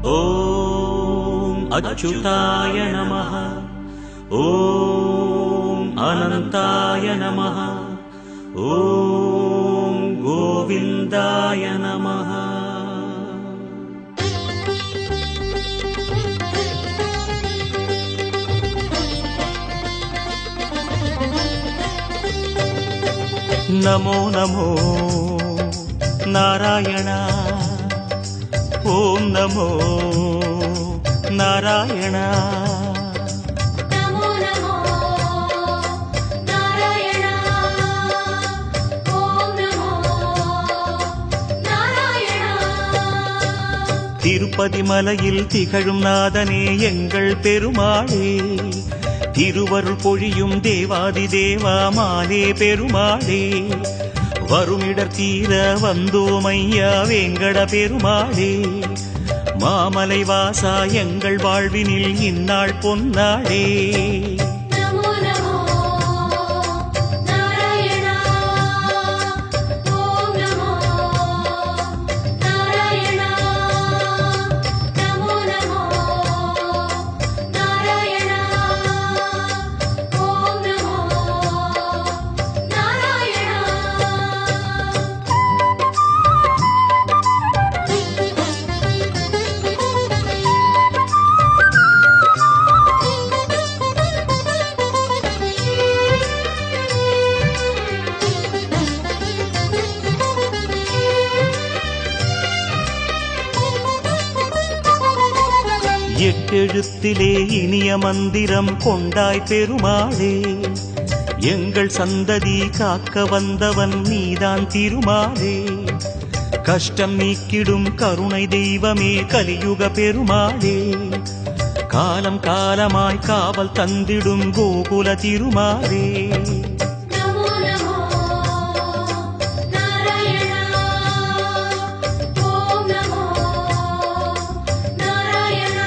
ॐ अच्युताय नमः। ॐ अनन्ताय नमः। ॐ गोविन्दाय नमः। नमो नमो नारायण। ॐ नमो नारायण। नमो नमो नारायण। ॐ नमो नारायण। திருப்பதி மலையில் திகழும் நாதனே எங்கள் பெருமாளே, திருவருள் பொழியும் தேவாதி தேவா மாலே பெருமாளே, வருமிடர் தீர வந்தோமையா வேங்கட பெருமாளே, மாமலை வாசா எங்கள் வாழ்வினில் இந்நாள் பொன்னாளே. நமோ நமோ நாராயண. ஓம் நமோ நாராயண. நமோ நமோ நாராயண. ஓம் நமோ நாராயண. எட்டெழுத்திலே இனிய மந்திரம் கொண்டாய் பெருமாளே, எங்கள் சந்ததி காக்க வந்தவன் நீதான் திருமாலே, கஷ்டம் நீக்கிடும் கருணை தெய்வமே கலியுக பெருமாளே, காலம் காலமாய் காவல் தந்திடும் கோகுல திருமாலே. நமோ நமோ நாராயண. ஓம் நமோ நாராயண.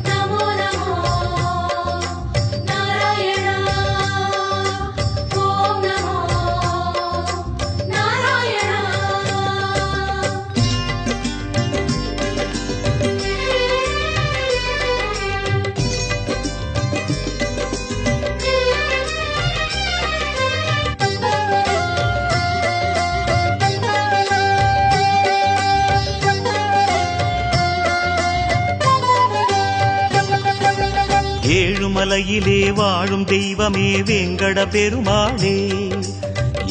நமோ நமோ நாராயண. ஓம் நமோ நாராயண. ஏழுமலையிலே வாழும் தெய்வமே வேங்கட பெருமாளே,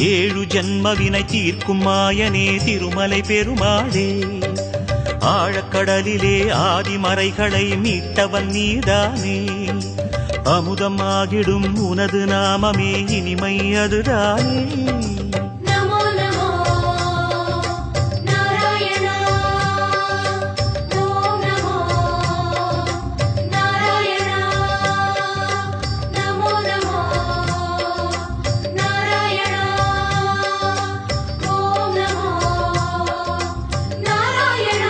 ஏழு ஜன்மவினை தீர்க்கும் மாயனே திருமலை பெருமாளே, ஆழக்கடலிலே ஆதிமறைகளை மீட்டவன் நீதானே, அமுதமாகிடும் உனது நாமமே இனிமை அதுதானே. நமோ நமோ நாராயண. ஓம் நமோ நாராயண. நமோ நமோ நாராயண. ஓம் நமோ நாராயண.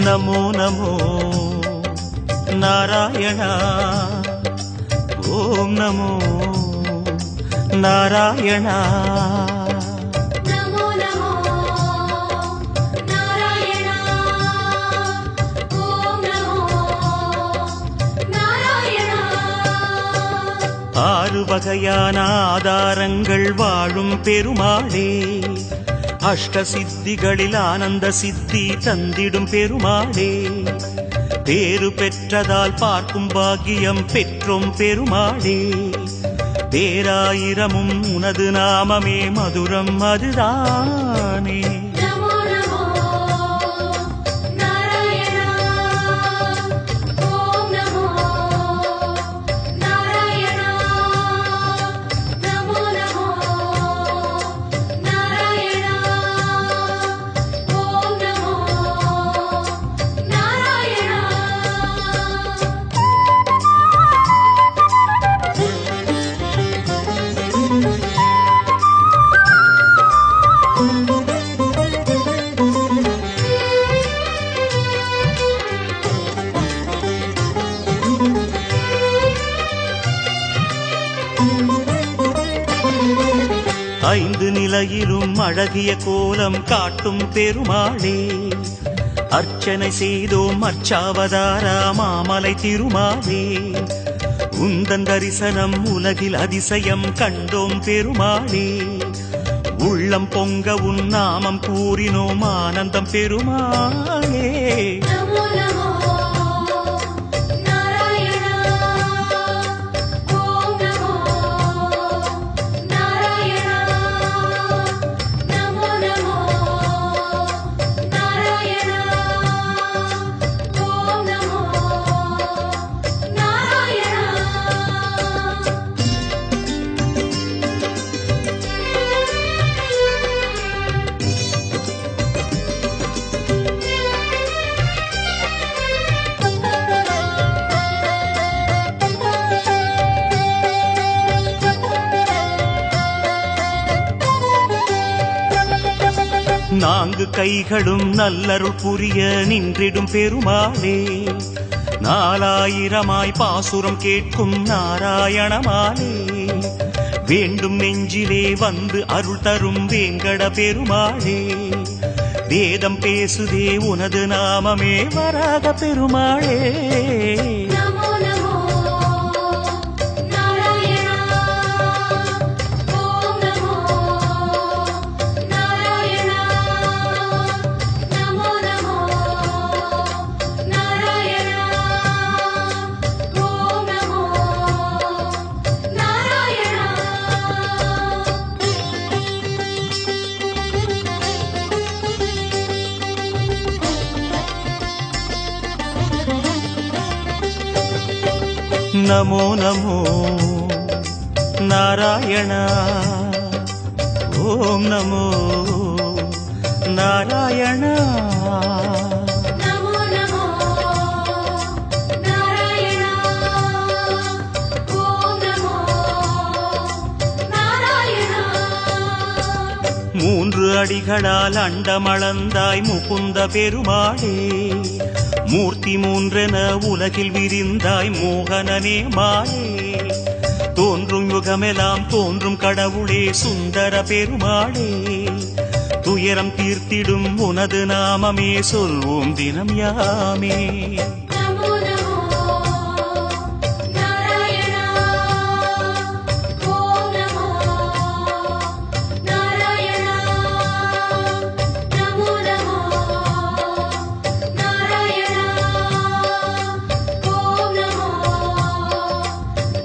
नमो नमो नारायण। ॐ नमो नारायण। நமோ நமோ நாராயண. ஓம் நமோ நாராயண. ஆறு வகையான ஆதாரங்கள் வாழும் பெருமாளே, அஷ்ட சித்திகளில் ஆனந்த சித்தி தந்திடும் பெருமாளே, பேரு பெற்றதால் பார்க்கும் பாக்கியம் பெற்றோம் பெருமாளே, பேராயிரமும் உனது நாமமே மதுரம் அதுதானே. நமோ நமோ நாராயண. ஓம் நமோ நாராயண. நமோ நமோ நாராயண. ஓம் நமோ நாராயண. ஐந்து நிலையிலும் அழகிய கோலம் காட்டும் பெருமாளே, அர்ச்சனை செய்தோம் அர்ச்சாவதாரா மாமலை திருமாலே, உந்தன் தரிசனம் உலகில் அதிசயம் கண்டோம் பெருமாளே, உள்ளம் பொங்க உன் நாமம் கூறினோம் ஆனந்தம் பெருமாளே. நமோ நமோ நாராயணா ஓம் நமோ நாராயணா நமோ நமோ நாராயணா ஓம் நமோ நாராயணா. நான்கு கைகளும் நல்லருள் புரிய நின்றிடும் பெருமாளே, நாலாயிரமாய் பாசுரம் கேட்கும் நாராயணமாலே, வேண்டும் நெஞ்சிலே வந்து அருள் தரும் வேங்கட பெருமாளே, வேதம் பேசுதே உனது நாமமே வராக பெருமாளே. நமோ நமோ நாராயணா ஓம் நமோ நாராயணா நமோ நமோ நாராயணா ஓம் நமோ நாராயணா. நமோ நமோ நாராயணா ஓம் நமோ நாராயணா. நமோ நமோ நாராயணா ஓம் நமோ நாராயணா. மூன்று அடிகளால் அண்டமளந்தாய் முகுந்த பெருமாளே, மூர்த்தி மூன்றென உலகில் விரிந்தாய் மோகனனே மாலே, தோன்றும் யுகமெல்லாம் தோன்றும் கடவுளே சுந்தர பெருமாளே, துயரம் தீர்த்திடும் உனது நாமமே சொல்வோம் தினம் யாமே. நமோ நமோ நாராயணா ஓம் நமோ நாராயணா நமோ நமோ நாராயணா ஓம் நமோ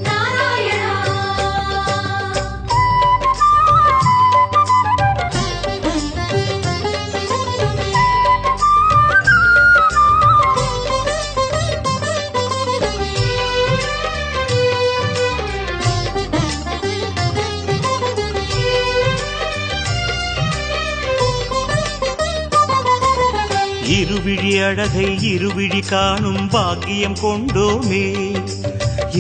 நாராயணா. இருவிழி அழகை இருவிழி காணும் பாக்கியம் கொண்டோமே,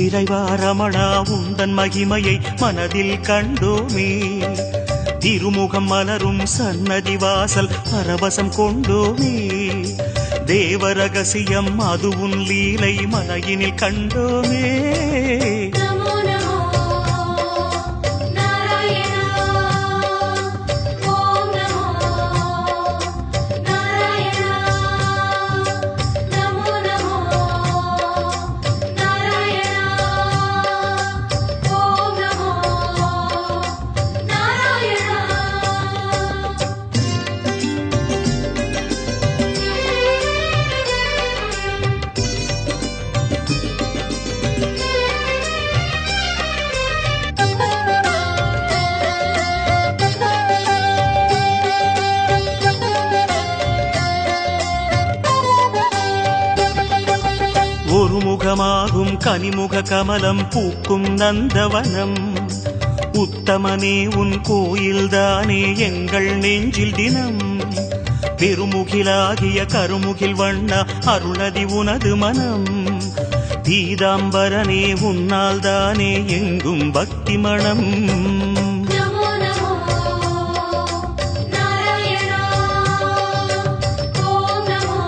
இறைவா ரமணா உந்தன் மகிமையை மனதில் கண்டோமே, திருமுகம் மலரும் சன்னதி வாசல் பரவசம் கொண்டோமே, தேவ ரகசியம் அது உன் லீலை மலையினில் கண்டோமே. நமோ நமோ நாராயணா ஓம் நமோ நாராயணா நமோ நமோ நாராயணா ஓம் நமோ நாராயணா. ஒரு முகமாகும் கனிமுக கமலம் பூக்கும் நந்தவனம், உத்தமனே உன் கோயில்தானே எங்கள் நெஞ்சில் தினம், பெருமுகிலாகிய கருமுகில் வண்ண அருணதி உனது மனம், பீதாம்பரனே உன்னால் தானே எங்கும் பக்தி மணம். நமோ நமோ நாராயணா ஓம் நமோ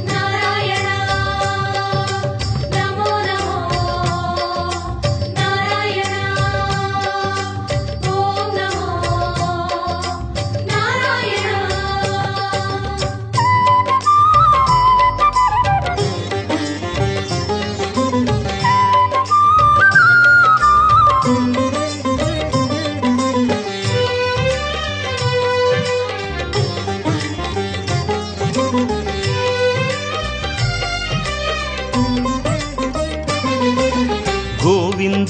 நாராயணா நமோ நமோ நாராயணா ஓம்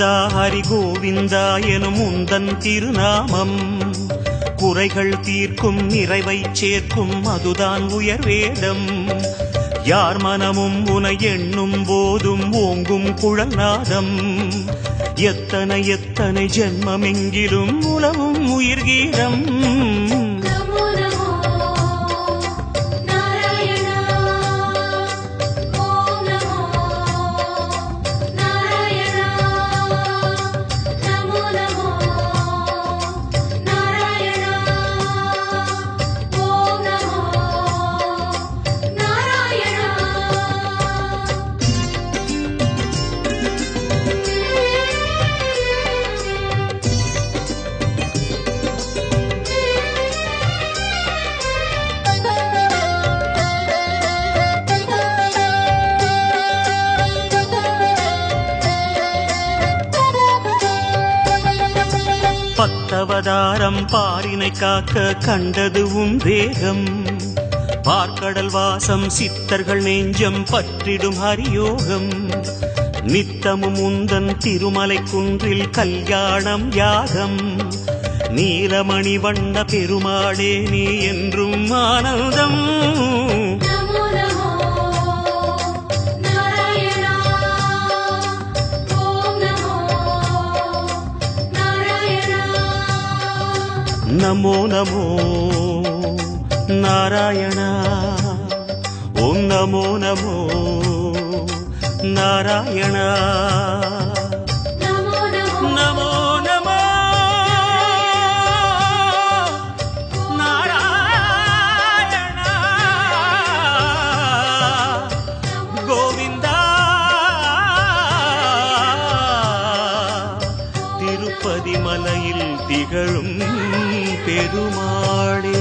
கோவிந்தா ஹரி கோவிந்தா எனும் உந்தன் திருநாமம் குறைகள் தீர்க்கும் நிறைவை சேர்க்கும் அதுதான் உயர்வேதம் யார் மனமும் உனை எண்ணும் போதும் ஓங்கும் குழல்நாதம் எத்தனை எத்தனை ஜென்மமெங்கிலும் உலவும் உயிர்கீதம் நமோ நமோ நாராயணா ஓம் நமோ நாராயணா நமோ நமோ நாராயணா ஓம் நமோ நாராயணா பத்தவதாரம் பாரினை காக்க கண்டது உன் வேகம் பார்க்கடல் வாசம் சித்தர்கள் நெஞ்சம் பற்றிடும் ஹரியோகம் நித்தமும் உந்தன் திருமலை குன்றில் கல்யாணம் யாகம் நீலமணி வண்ண பெருமாளே நீ என்றும் ஆனந்தம் நமோ நமோ நாராயணா ஓம் நமோ நாராயணா நமோ நமோ நாராயணா ஓம் நமோ நமோ நாராயணா நமோ நமோ நமோ நமோ நாராயணா கோவிந்தா திருப்பதி மலையில் திகழும் பெருமாளே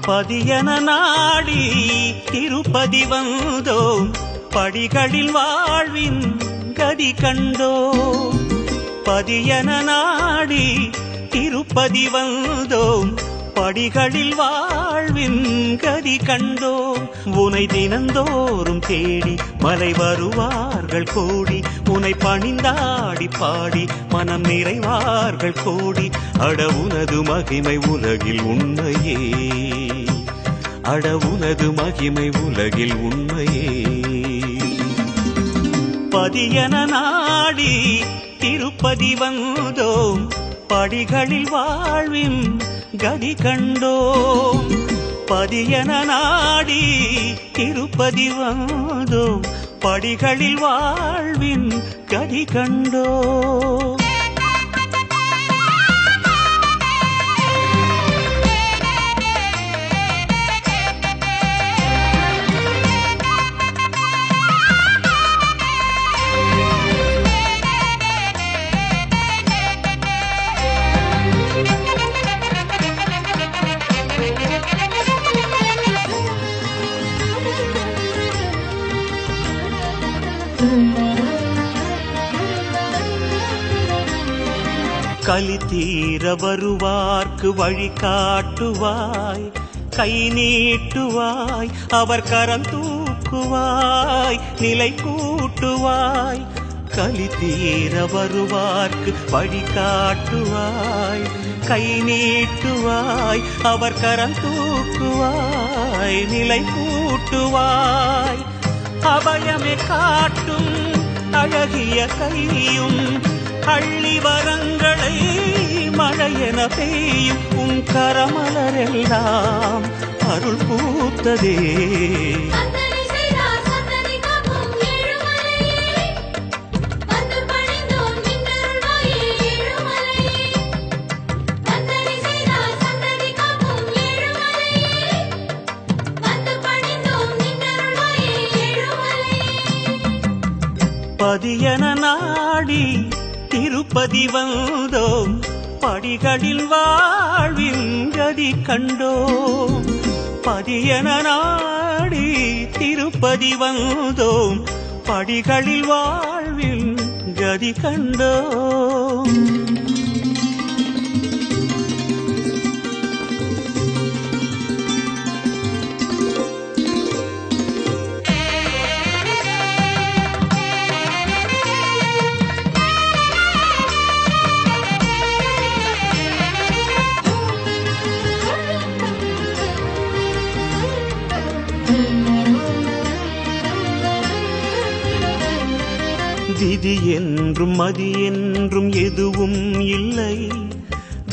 பதியன நாடி திருப்பதி வந்தோம் படிகளில் வாழ்வின் கதி கண்டோம் பதியன நாடி திருப்பதி வந்தோம் படிகளில் வாழ்வின் கதி கண்டோம் உனை தினந்தோறும் தேடி மலை வருவார்கள் கோடி உனை பணிந்தாடி பாடி மனம் நிறைவார்கள் கோடி அட உனது மகிமை உலகில் உண்மையே அட உனது மகிமை உலகில் உண்மையே பதியன நாடி திருப்பதி வந்தோம் படிகளில் வாழ்வின் கதி கண்டோம் பதியன நாடி திருப்பதி வந்தோம் படிகளில் வாழ்வின் கதி கண்டோம் கலி தீர வருவார்க்கு வழி காட்டுவாய் கை நீட்டுவாய் அவர் கரம் தூக்குவாய் நிலை கூட்டுவாய் கலி தீர வருவார்க்கு வழி காட்டுவாய் கை நீட்டுவாய் அவர் கரம் தூக்குவாய் நிலை கூட்டுவாய் அபயமே காட்டும் அழகிய கையும் அள்ளி வரங்களை மழையென பெய்யும் உன் கரமலரெல்லாம் அருள் பூத்ததே வந்து பணிந்தோம் பதியன நாடி திருப்பதி வந்தோம், படிகளில் வாழ்வின் கதி கண்டோம். பதியன நாடி திருப்பதி வந்தோம், படிகளில் வாழ்வின் கதி கண்டோம். விதி என்றும் மதி என்றும் எதுவும் இல்லை,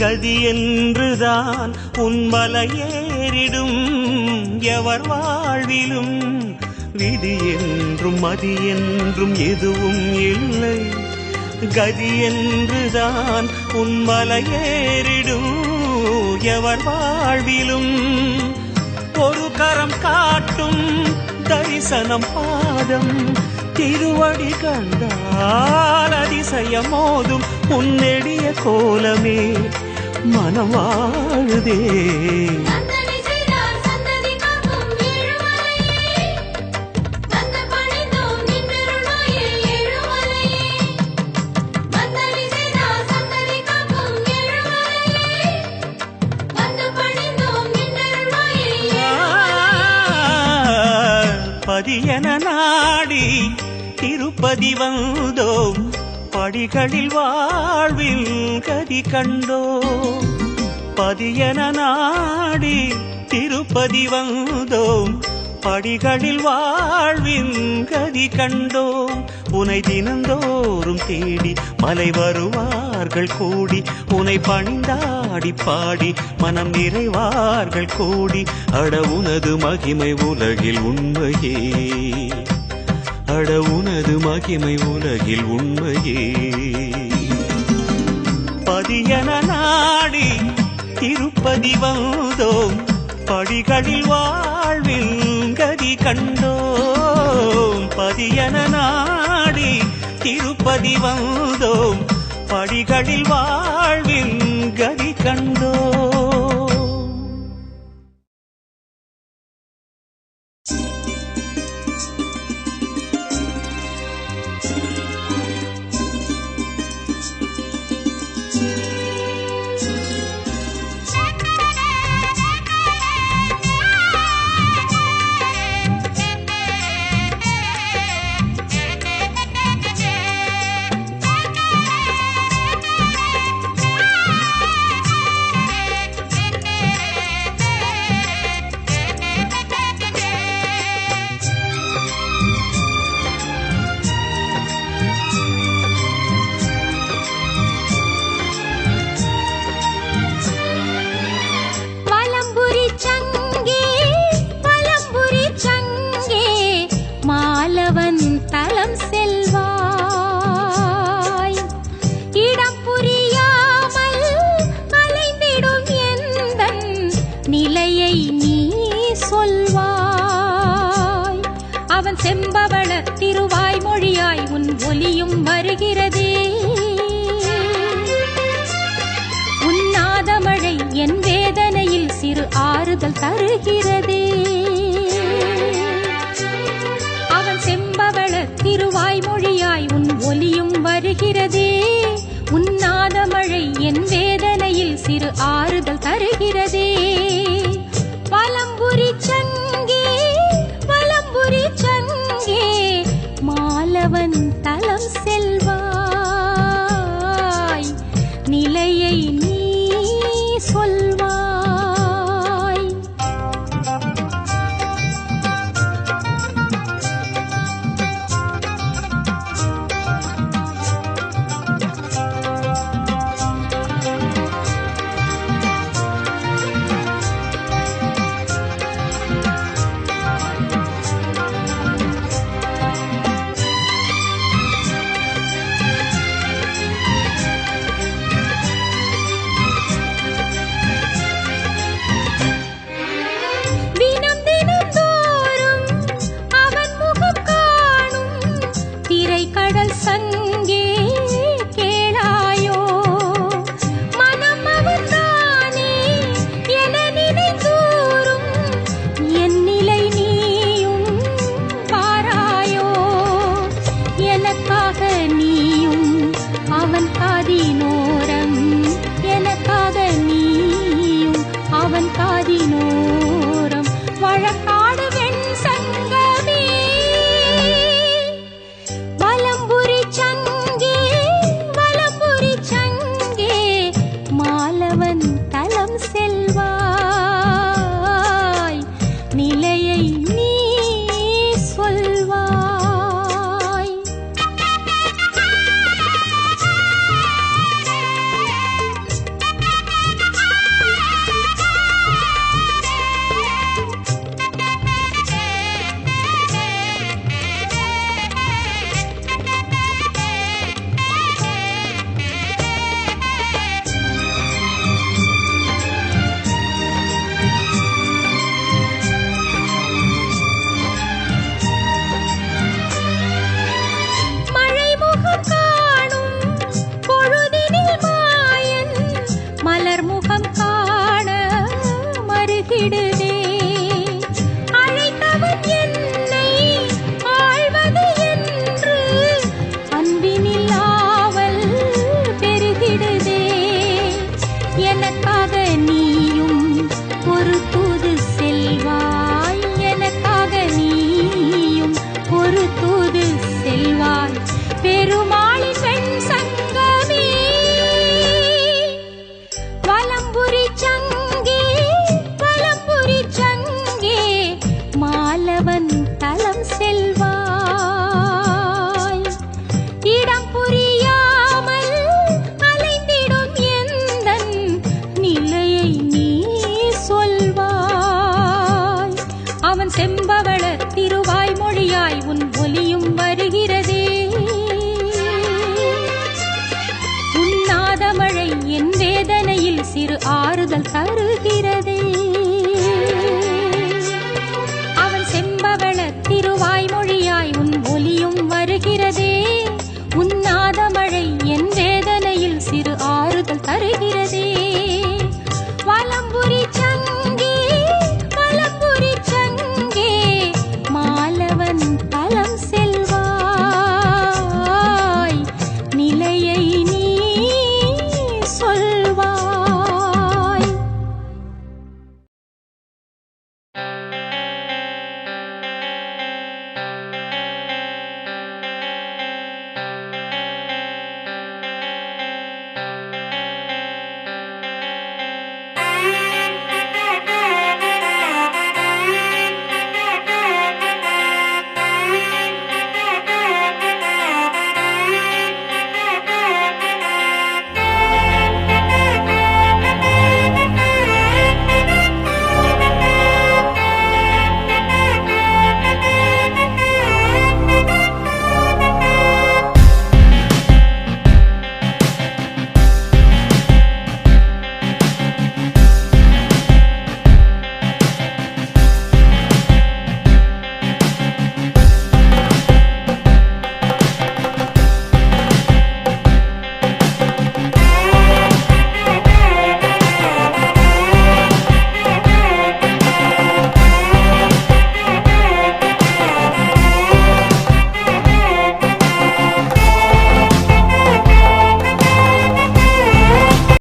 கதி என்றுதான் உன்மலையேறிடும் எவர் வாழ்விலும். விதி என்றும் மதி என்றும் எதுவும் இல்லை, கதி என்றுதான் உன்மலையேறிடும் எவர் வாழ்விலும். ஒரு கரம் காட்டும் தரிசனம் பாதம், திருவடி கண்டால் அதிசயமோதும் உன்னெடிய கோலமே மனம் வாழுதே. பதியன நாடி திருப்பதி வந்தோம், படிகளில் வாழ்வில் கதி கண்டோம். பதியன நாடி திருப்பதி வந்தோம், படிகளில் வாழ்வின் கதி கண்டோம். உனை தினந்தோறும் தேடி மலை வருவார்கள் கூடி, உனை பணிந்தாடி பாடி மனம் நிறைவார்கள் கூடி. அட உனது மகிமை உலகில் உண்மையே, அட உனது மகிமை உலகில் உண்மையே. பதியன நாடி திருப்பதி வந்தோம், படிகளில் வாழ்வில் கதி கண்டோம். பதியன நாடி திருப்பதி வந்தோம், படிகளில் வாழ்வில் கதி கண்டோம். செம்பவள திருவாய் மொழியாய் உன் ஒலியும் வருகிறதே. உன்னாதமழை என் வேதனையில் சிறு ஆறுதல் தருகிறதே. அவன் செம்பவள திருவாய் மொழியாய் உன் ஒலியும் வருகிறதே. உன்னாதமழை என் வேதனையில் சிறு ஆறுதல் தருகிறதே. வலம்புரி சங்கே வலம்புரி சங்கே மாலவன் தலம் செல்வாய், நிலையை நீ சொல்வாய். காதினோரம் வழக்காடு வெண் சங்கமே வலம்புரி சங்கே வலம்புரி சங்கே மாலவன் தலம் செல்வா